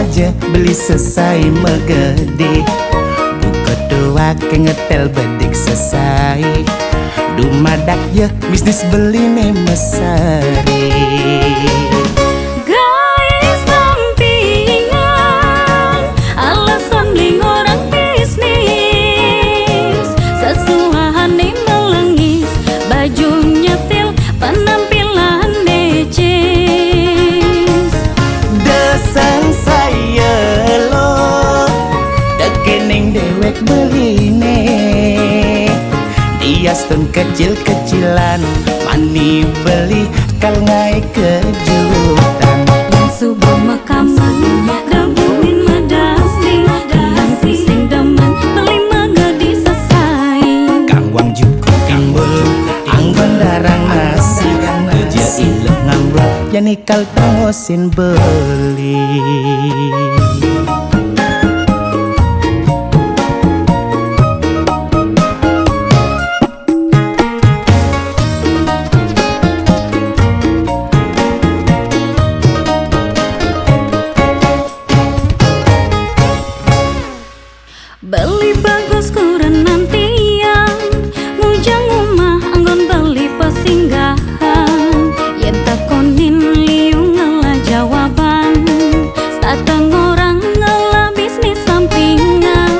saja beli selesai megede. Buka doa ke ngetel bedik selesai. Dumadak ya bisnis beli ne mesari. Guys sampingan alasan beli orang bisnis. Sesuahan melengis baju nyetil penampilan necis. Desang saya lo dekening dewek beli ne. Diastun kecil-kecilan mani beli kal ngai kejutan. Subuh mekaman gabuin madasi dan pusing demen beli magadi selesai. Kang wang juga kang belu anggon darang nasi kerja ilek ngambek yani kal tosin beli. Beli bagus kurang nantian ngujang rumah anggon beli pesinggahan. Yen takonin liung ngalah jawaban sateng orang ngalah bisnis sampingan.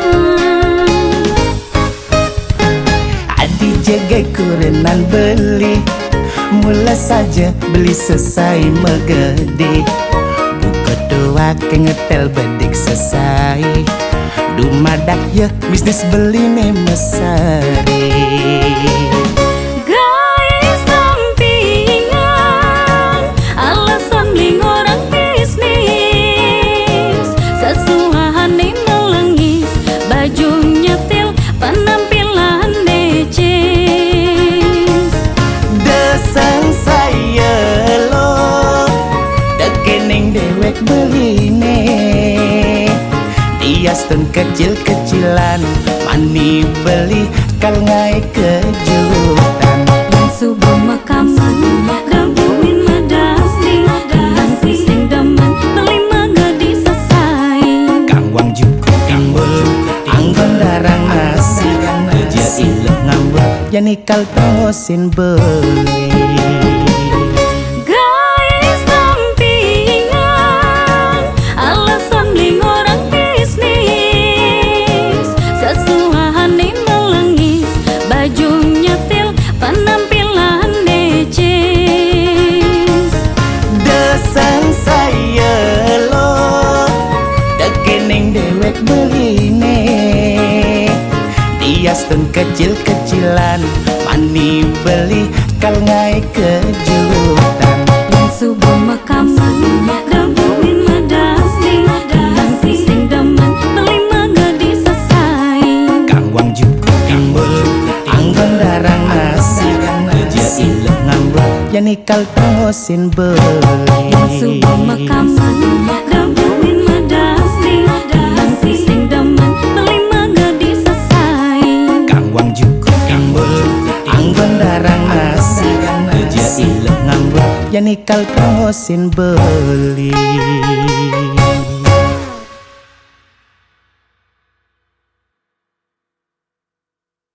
Adi jaga kurenan beli mula saja beli selesai megede. Buka doa ke ngetel bedik selesai. Dumadak ya bisnis beli ne mesari. Guys sampingan alasan beli orang bisnis. Sesuahan melengis baju nyetil penampilan necis. Desang saya lo dekening dewek beli ne. Diastun kecil-kecilan mani beli kal ngai kejutan. Subuh mekaman gabuin madasi dan pusing demen beli magadi selesai. Kang wang juga kang belu anggon darang nasi kerja ilek ngambek yani kal tosin beli. Guys sampingan alasan beli orang bisnis. Sesuahan melengis baju nyetil penampilan necis. Desang saya lo dekening dewek beli ne. Diastun kecil-kecilan mani beli kal ngai kejutan. Subuh mekaman gabuin madasi dan pusing demen beli magadi selesai. Kang wang juga kang belu anggon darang nasi kerja ilek ngambek yani kal tosin beli. Subuh mekaman gabuin madasi dan pusing demen beli magadi selesai. Kang wang juga kang belu anggon darang nasi kerja ilek ngambek yani kal tosin beli.